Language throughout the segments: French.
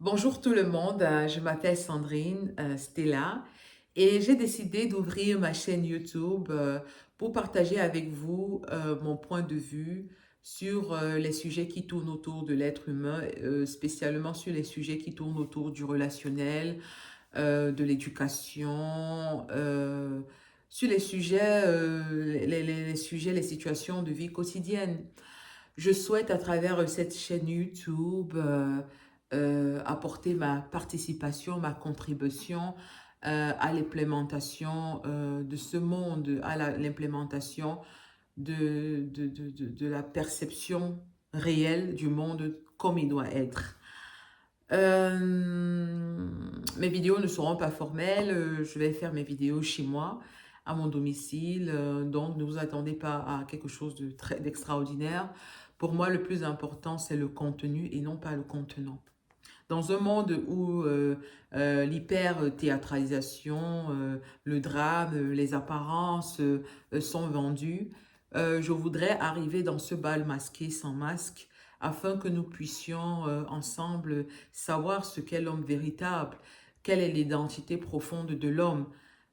Bonjour tout le monde, je m'appelle Sandrine Stella et j'ai décidé d'ouvrir ma chaîne YouTube pour partager avec vous mon point de vue sur les sujets qui tournent autour de l'être humain, spécialement sur les sujets qui tournent autour du relationnel, de l'éducation, sur les sujets, les sujets, les situations de vie quotidienne. Je souhaite à travers cette chaîne YouTube apporter ma participation, ma contribution à l'implémentation de ce monde, à l'implémentation de la perception réelle du monde comme il doit être. Mes vidéos ne seront pas formelles, je vais faire mes vidéos chez moi, à mon domicile, donc ne vous attendez pas à quelque chose d'extraordinaire. Pour moi, le plus important, c'est le contenu et non pas le contenant. Dans un monde où l'hyper-théâtralisation, le drame, les apparences sont vendues, je voudrais arriver dans ce bal masqué sans masque afin que nous puissions ensemble savoir ce qu'est l'homme véritable, quelle est l'identité profonde de l'homme.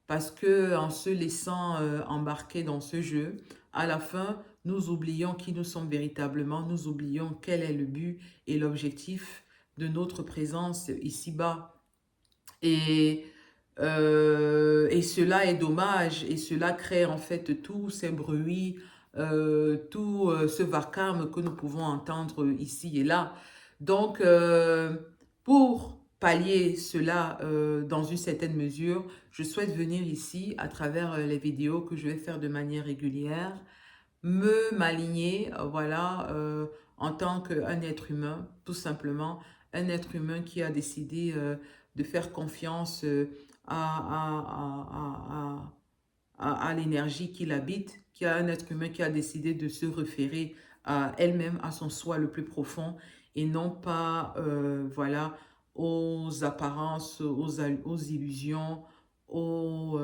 Parce que en se laissant embarquer dans ce jeu, à la fin, nous oublions qui nous sommes véritablement, nous oublions quel est le but et l'objectif de notre présence ici-bas. Et, et cela est dommage et cela crée en fait tous ces bruits, tout ce vacarme que nous pouvons entendre ici et là. Donc, pour pallier cela dans une certaine mesure, je souhaite venir ici à travers les vidéos que je vais faire de manière régulière, m'aligner, voilà, en tant qu'un être humain, tout simplement, un être humain qui a décidé de faire confiance à l'énergie qui l'habite, qui a un être humain qui a décidé de se référer à elle-même, à son soi le plus profond, et non pas, voilà, aux apparences, aux illusions, aux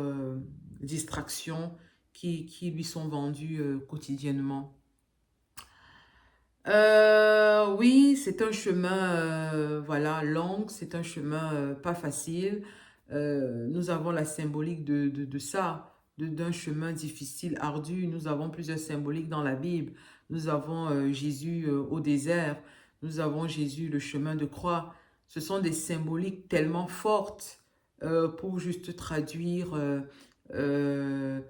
distractions qui lui sont vendues quotidiennement. Oui, c'est un chemin, voilà, long, c'est un chemin pas facile. Nous avons la symbolique de ça, d'un chemin difficile, ardu. Nous avons plusieurs symboliques dans la Bible. Nous avons Jésus au désert. Nous avons Jésus, le chemin de croix. Ce sont des symboliques tellement fortes pour juste traduire euh,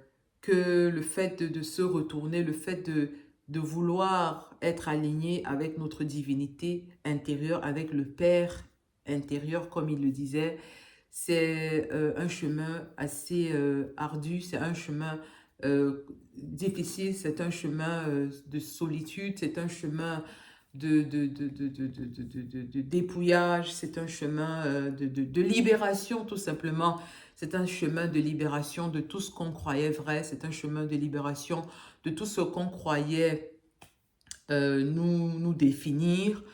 que le fait de se retourner, le fait de vouloir être aligné avec notre divinité intérieure, avec le Père intérieur, comme il le disait, c'est un chemin assez ardu, c'est un chemin difficile, c'est un chemin de solitude, c'est un chemin de dépouillage, c'est un chemin de libération tout simplement. C'est un chemin de libération de tout ce qu'on croyait vrai, c'est un chemin de libération de tout ce qu'on croyait nous définir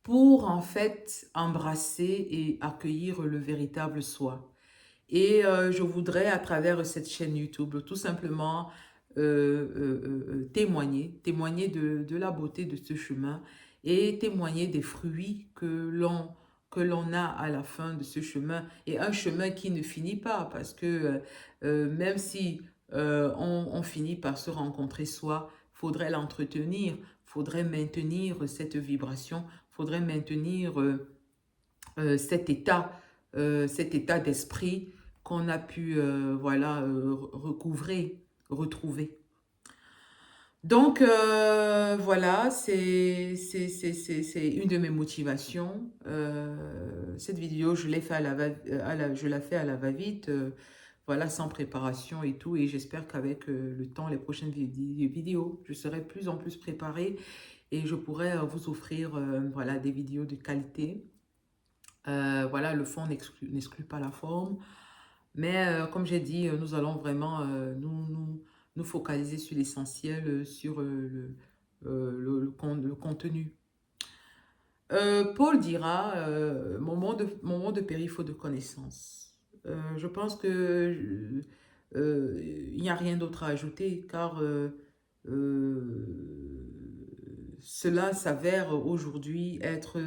pour en fait embrasser et accueillir le véritable soi. Et je voudrais à travers cette chaîne YouTube tout simplement témoigner de la beauté de ce chemin et témoigner des fruits que l'on a à la fin de ce chemin, et un chemin qui ne finit pas parce que même si on finit par se rencontrer soi, faudrait l'entretenir, faudrait maintenir cette vibration, faudrait maintenir cet état d'esprit qu'on a pu voilà, recouvrer, retrouver. Donc voilà, c'est une de mes motivations. Cette vidéo, je l'ai fait je la fais à la va-vite, voilà, sans préparation et tout. Et j'espère qu'avec le temps, les prochaines vidéos, je serai plus en plus préparée et je pourrai vous offrir voilà, des vidéos de qualité. Voilà, le fond n'exclut pas la forme. Mais comme j'ai dit, nous allons vraiment nous focaliser sur l'essentiel, sur le contenu. Paul dira, mon monde périt faute de connaissances. Je pense que il n'y a rien d'autre à ajouter car euh, cela s'avère aujourd'hui être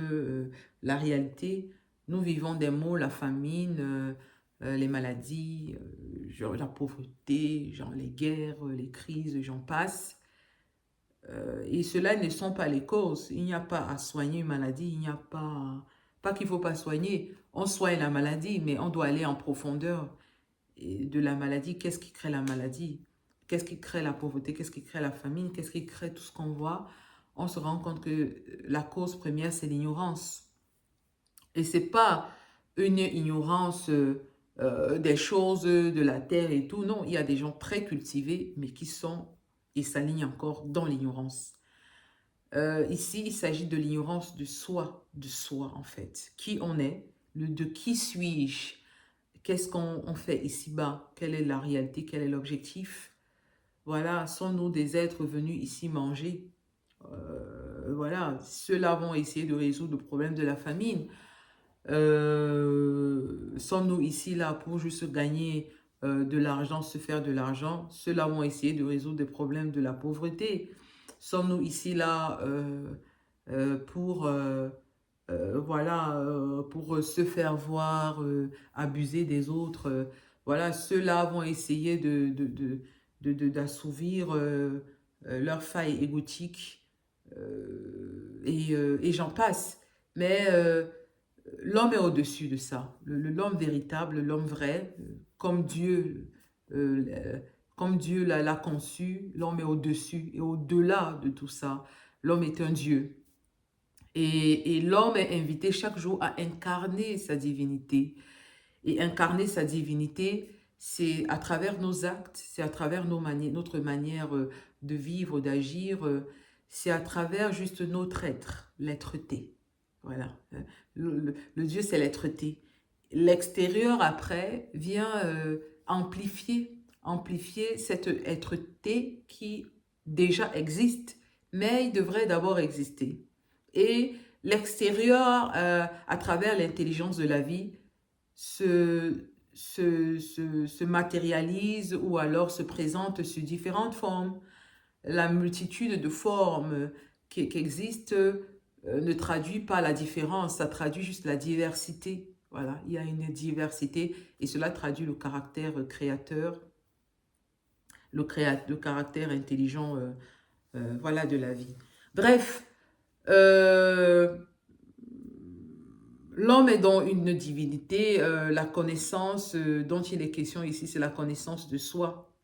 la réalité. Nous vivons des maux, la famine, les maladies, genre la pauvreté, genre les guerres, les crises, j'en passe. Et cela ne sont pas les causes. Il n'y a pas à soigner une maladie, il n'y a pas qu'il ne faut pas soigner. On soigne la maladie, mais on doit aller en profondeur de la maladie. Qu'est-ce qui crée la maladie? Qu'est-ce qui crée la pauvreté? Qu'est-ce qui crée la famine? Qu'est-ce qui crée tout ce qu'on voit? On se rend compte que la cause première, c'est l'ignorance. Et ce n'est pas une ignorance des choses de la terre et tout. Non, il y a des gens très cultivés, mais qui sont et s'alignent encore dans l'ignorance. Ici, il s'agit de l'ignorance de soi en fait. Qui on est, de qui suis-je, qu'est-ce qu'on fait ici-bas, quelle est la réalité, quel est l'objectif. Voilà, sommes-nous des êtres venus ici manger? Voilà, ceux-là vont essayer de résoudre le problème de la famine. Sommes-nous ici là pour juste gagner de l'argent, se faire de l'argent? Ceux-là vont essayer de résoudre des problèmes de la pauvreté. Sommes-nous ici là pour, voilà, pour se faire voir, abuser des autres? Voilà, ceux-là vont essayer d'assouvir leurs failles égotiques et j'en passe. Mais l'homme est au-dessus de ça. L'homme véritable, l'homme vrai, euh, euh, comme Dieu l'a conçu, l'homme est au-dessus et au-delà de tout ça. L'homme est un Dieu. Et l'homme est invité chaque jour à incarner sa divinité. Et incarner sa divinité, c'est à travers nos actes, c'est à travers notre manière de vivre, d'agir, c'est à travers juste notre être, l'être-té. Voilà. Le Dieu, c'est l'être-té. L'extérieur, après, vient amplifier cet être-té qui déjà existe, mais il devrait d'abord exister. Et l'extérieur, à travers l'intelligence de la vie, se matérialise ou alors se présente sous différentes formes. La multitude de formes qui existent ne traduit pas la différence, ça traduit juste la diversité. Voilà, il y a une diversité et cela traduit le caractère créateur, le caractère intelligent voilà, de la vie. Bref, euh, l'homme est donc une divinité, la connaissance dont il est question ici, c'est la connaissance de soi.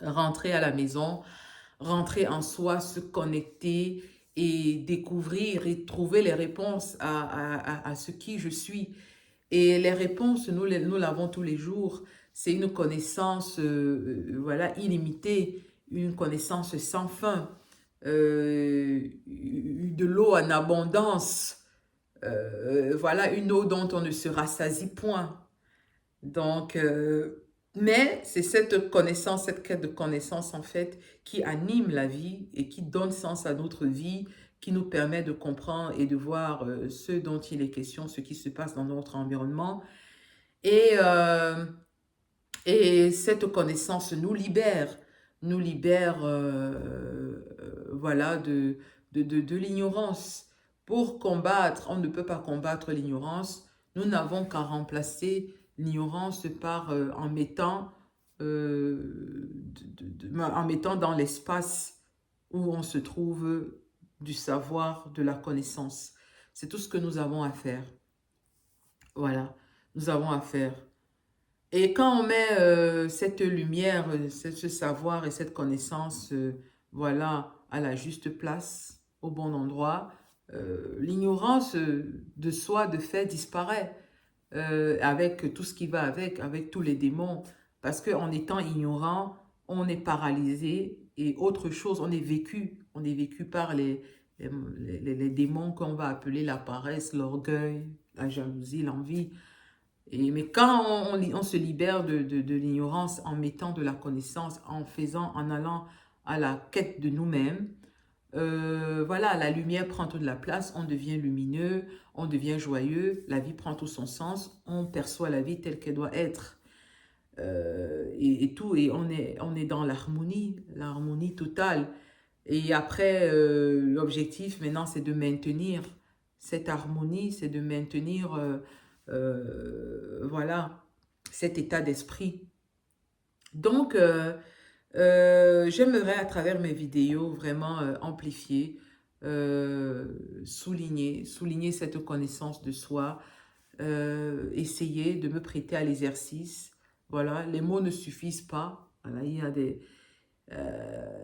Rentrer à la maison, rentrer en soi, se connecter et découvrir et trouver les réponses à ce qui je suis. Et les réponses, nous l'avons tous les jours. C'est une connaissance voilà, illimitée, une connaissance sans fin, de l'eau en abondance. Voilà une eau dont on ne se rassasie point. Donc, mais c'est cette connaissance, cette quête de connaissance en fait, qui anime la vie et qui donne sens à notre vie, qui nous permet de comprendre et de voir ce dont il est question, ce qui se passe dans notre environnement. Et, euh, et cette connaissance nous libère voilà, de l'ignorance. Pour combattre, on ne peut pas combattre l'ignorance. Nous n'avons qu'à remplacer l'ignorance par en mettant dans l'espace où on se trouve du savoir, de la connaissance. C'est tout ce que nous avons à faire. Voilà, nous avons à faire. Et quand on met cette lumière, ce savoir et cette connaissance, voilà, à la juste place, au bon endroit, l'ignorance de soi, de fait, disparaît avec tout ce qui va avec tous les démons. Parce qu'en étant ignorant, on est paralysé et autre chose, on est vécu par les démons qu'on va appeler la paresse, l'orgueil, la jalousie, l'envie. Mais quand on se libère de l'ignorance en mettant de la connaissance, en allant à la quête de nous-mêmes, voilà, la lumière prend toute la place, on devient lumineux, on devient joyeux, la vie prend tout son sens, on perçoit la vie telle qu'elle doit être. Et tout, et on est dans l'harmonie totale. Et après, l'objectif maintenant, c'est de maintenir cette harmonie, c'est de maintenir, voilà, cet état d'esprit. Donc, j'aimerais à travers mes vidéos vraiment amplifier, souligner cette connaissance de soi, essayer de me prêter à l'exercice. Voilà, les mots ne suffisent pas. Voilà, il y a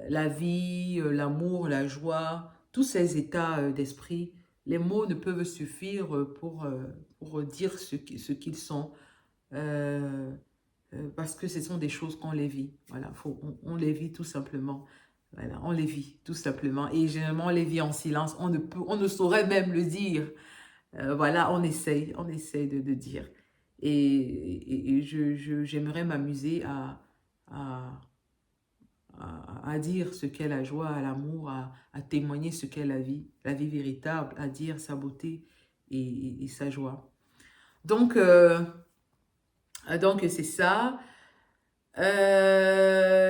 la vie, l'amour, la joie, tous ces états d'esprit. Les mots ne peuvent suffire pour dire ce qu'ils sont. Euh, Parce que ce sont des choses qu'on les vit. Voilà, on les vit tout simplement. Voilà, on les vit tout simplement. Et généralement, on les vit en silence. On ne saurait même le dire. Voilà, on essaye de dire. Et j'aimerais m'amuser à, à dire ce qu'est la joie, à l'amour, à témoigner ce qu'est la vie véritable, à dire sa beauté et sa joie. Donc, donc c'est ça.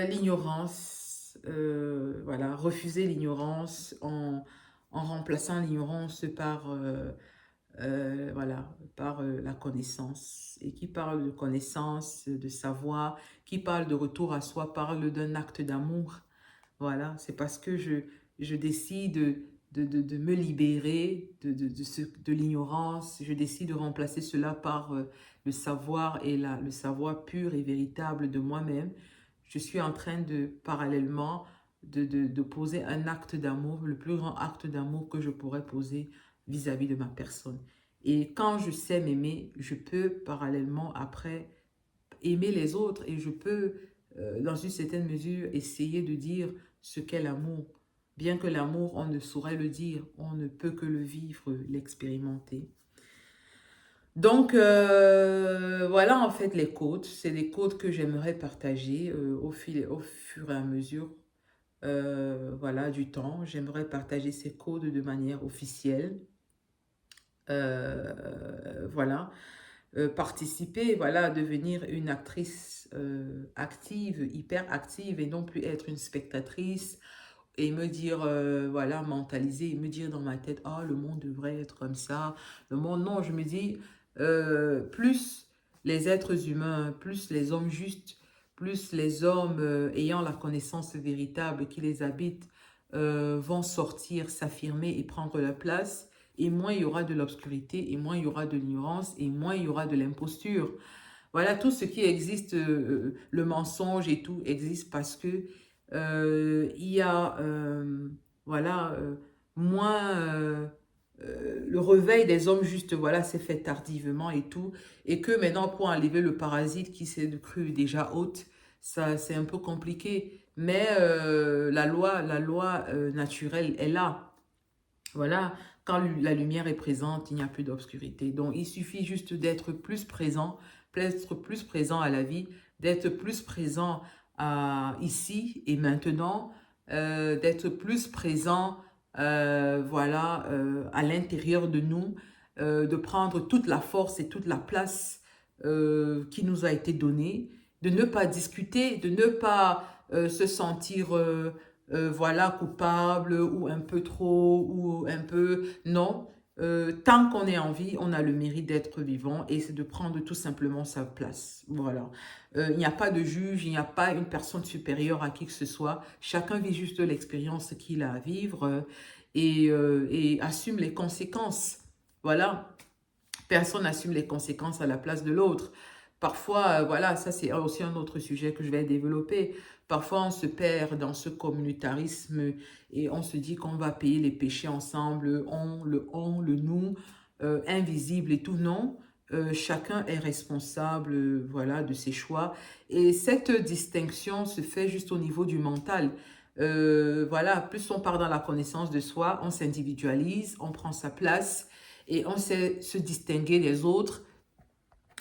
L'ignorance, voilà, refuser l'ignorance en remplaçant l'ignorance par, voilà, par la connaissance. Et qui parle de connaissance, de savoir, qui parle de retour à soi, parle d'un acte d'amour. Voilà, c'est parce que je décide de me libérer de l'ignorance, je décide de remplacer cela par le savoir et le savoir pur et véritable de moi-même. Je suis en train de, parallèlement, de poser un acte d'amour, le plus grand acte d'amour que je pourrais poser vis-à-vis de ma personne. Et quand je sais m'aimer, je peux parallèlement après aimer les autres et je peux, dans une certaine mesure, essayer de dire ce qu'est l'amour. Bien que l'amour, on ne saurait le dire, on ne peut que le vivre, l'expérimenter. Donc, voilà en fait les codes. C'est des codes que j'aimerais partager au fur et à mesure voilà, du temps. J'aimerais partager ces codes de manière officielle. Voilà. Participer, voilà, à devenir une actrice active, hyper active et non plus être une spectatrice et me dire, voilà, mentaliser et me dire dans ma tête, ah, le monde devrait être comme ça. Le monde, non, je me dis, plus les êtres humains, plus les hommes justes, plus les hommes ayant la connaissance véritable qui les habite vont sortir, s'affirmer et prendre leur place, et moins il y aura de l'obscurité, et moins il y aura de l'ignorance, et moins il y aura de l'imposture. Voilà, tout ce qui existe, le mensonge et tout existe parce que il y a, voilà, moins, le réveil des hommes juste, voilà, s'est fait tardivement et tout, et que maintenant, pour enlever le parasite qui s'est cru déjà haute, ça, c'est un peu compliqué, mais la loi naturelle est là. Voilà, quand la lumière est présente, il n'y a plus d'obscurité. Donc, il suffit juste d'être plus présent à la vie, d'être plus présent à ici et maintenant, d'être plus présent, voilà, à l'intérieur de nous, de prendre toute la force et toute la place qui nous a été donnée, de ne pas discuter, de ne pas se sentir voilà, coupable ou un peu trop ou un peu... Non, tant qu'on est en vie, on a le mérite d'être vivant et c'est de prendre tout simplement sa place. Voilà. Il n'y a pas de juge, il n'y a pas une personne supérieure à qui que ce soit. Chacun vit juste l'expérience qu'il a à vivre et assume les conséquences. Voilà. Personne n'assume les conséquences à la place de l'autre. Parfois, voilà, ça c'est aussi un autre sujet que je vais développer. Parfois, on se perd dans ce communautarisme et on se dit qu'on va payer les péchés ensemble, le nous, invisible et tout. Non, chacun est responsable, voilà, de ses choix. Et cette distinction se fait juste au niveau du mental. Voilà, plus on part dans la connaissance de soi, on s'individualise, on prend sa place et on sait se distinguer des autres.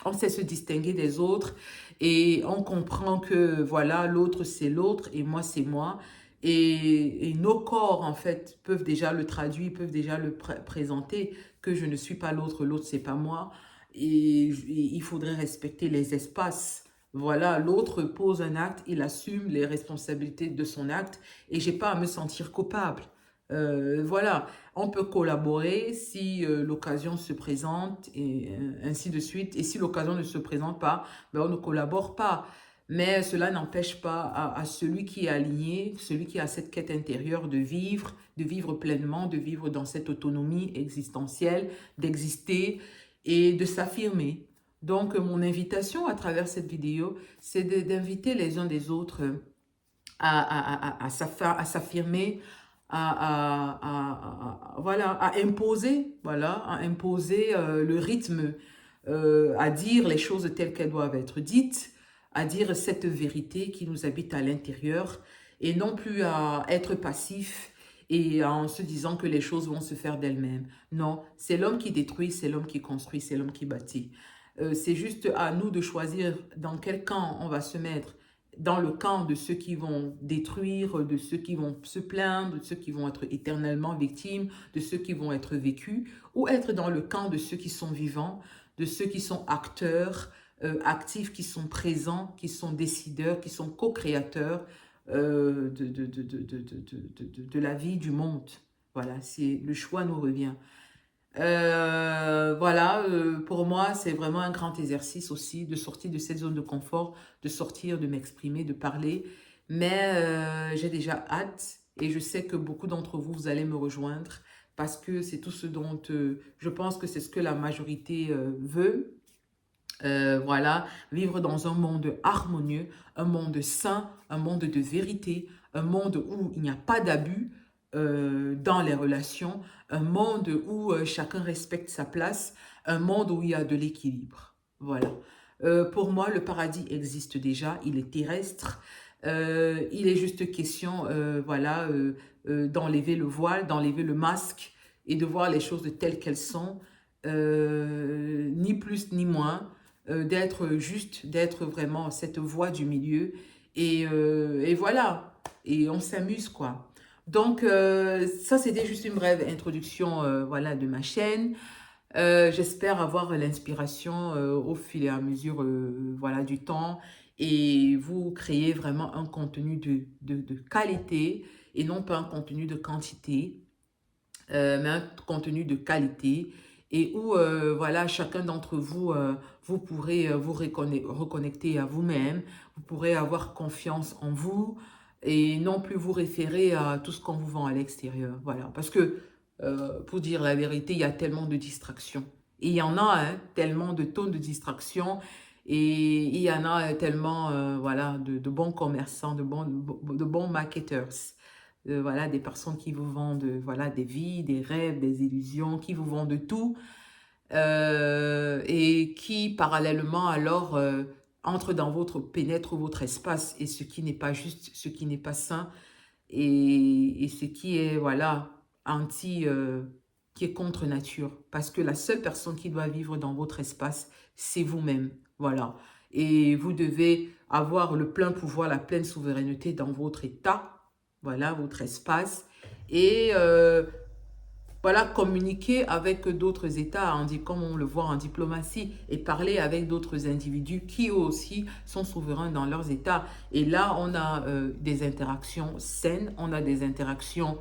On sait se distinguer des autres et on comprend que voilà, l'autre c'est l'autre et moi c'est moi. Et nos corps en fait peuvent déjà le traduire, peuvent déjà le présenter que je ne suis pas l'autre, l'autre c'est pas moi. Et il faudrait respecter les espaces. Voilà, l'autre pose un acte, il assume les responsabilités de son acte et j'ai pas à me sentir coupable. Voilà, on peut collaborer si l'occasion se présente et ainsi de suite. Et si l'occasion ne se présente pas, ben on ne collabore pas. Mais cela n'empêche pas à celui qui est aligné, celui qui a cette quête intérieure de vivre pleinement, de vivre dans cette autonomie existentielle, d'exister et de s'affirmer. Donc, mon invitation à travers cette vidéo, c'est d'inviter les uns des autres à s'affirmer, voilà, à imposer le rythme, à dire les choses telles qu'elles doivent être dites, à dire cette vérité qui nous habite à l'intérieur et non plus à être passif et en se disant que les choses vont se faire d'elles-mêmes. Non, c'est l'homme qui détruit, c'est l'homme qui construit, c'est l'homme qui bâtit. C'est juste à nous de choisir dans quel camp on va se mettre, dans le camp de ceux qui vont détruire, de ceux qui vont se plaindre, de ceux qui vont être éternellement victimes, de ceux qui vont être vécus, ou être dans le camp de ceux qui sont vivants, de ceux qui sont acteurs, actifs, qui sont présents, qui sont décideurs, qui sont co-créateurs de la vie, du monde. Voilà, le choix nous revient. Voilà, pour moi, c'est vraiment un grand exercice aussi de sortir de cette zone de confort, de sortir, de m'exprimer, de parler. Mais j'ai déjà hâte et je sais que beaucoup d'entre vous, vous allez me rejoindre parce que c'est tout ce dont je pense que c'est ce que la majorité veut. Voilà, vivre dans un monde harmonieux, un monde sain, un monde de vérité, un monde où il n'y a pas d'abus dans les relations, un monde où chacun respecte sa place, un monde où il y a de l'équilibre. Voilà. Pour moi, le paradis existe déjà, il est terrestre. Il est juste question, voilà, d'enlever le voile, d'enlever le masque et de voir les choses telles qu'elles sont, ni plus ni moins d'être juste, d'être vraiment cette voie du milieu. Et voilà, et on s'amuse quoi. Donc ça c'était juste une brève introduction voilà, de ma chaîne. J'espère avoir l'inspiration au fil et à mesure voilà, du temps et vous créer vraiment un contenu de qualité et non pas un contenu de quantité, mais un contenu de qualité et où voilà, chacun d'entre vous, vous pourrez vous reconnecter à vous-même, vous pourrez avoir confiance en vous et non plus vous référer à tout ce qu'on vous vend à l'extérieur. Voilà, parce que pour dire la vérité, il y a tellement de distractions. Et il y en a hein, tellement de tonnes de distractions et il y en a tellement voilà, de bons commerçants, de bons marketeurs. Voilà, des personnes qui vous vendent voilà, des vies, des rêves, des illusions, qui vous vendent tout et qui parallèlement alors pénètre votre espace et ce qui n'est pas juste, ce qui n'est pas sain et ce qui est voilà qui est contre nature parce que la seule personne qui doit vivre dans votre espace c'est vous-même, voilà, et vous devez avoir le plein pouvoir, la pleine souveraineté dans votre état, voilà, votre espace et voilà, communiquer avec d'autres États, comme on le voit en diplomatie, et parler avec d'autres individus qui eux aussi sont souverains dans leurs États. Et là, on a des interactions saines, on a des interactions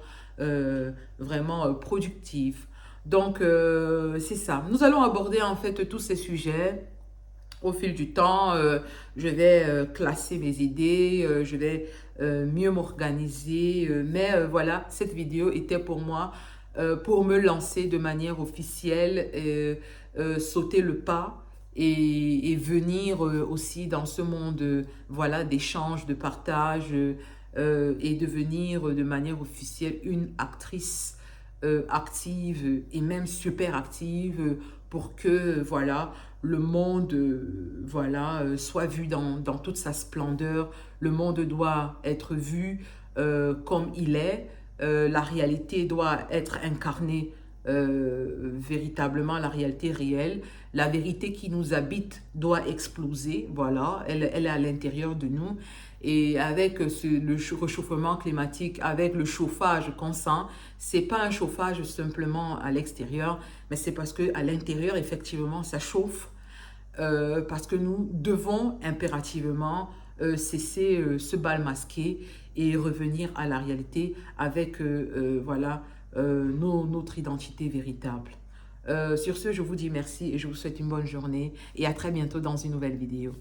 vraiment productives. Donc, c'est ça. Nous allons aborder en fait tous ces sujets. Au fil du temps, je vais classer mes idées, je vais mieux m'organiser. Mais voilà, cette vidéo était pour moi pour me lancer de manière officielle, sauter le pas et venir aussi dans ce monde voilà, d'échange, de partage et devenir de manière officielle une actrice active et même super active pour que voilà, le monde voilà, soit vu dans toute sa splendeur. Le monde doit être vu comme il est. La réalité doit être incarnée véritablement, la réalité réelle. La vérité qui nous habite doit exploser, voilà, elle est à l'intérieur de nous. Et avec le réchauffement climatique, avec le chauffage qu'on sent, c'est pas un chauffage simplement à l'extérieur, mais c'est parce que à l'intérieur, effectivement, ça chauffe. parce que nous devons impérativement cesser ce bal masqué et revenir à la réalité avec voilà, notre identité véritable. Sur ce, je vous dis merci et je vous souhaite une bonne journée et à très bientôt dans une nouvelle vidéo.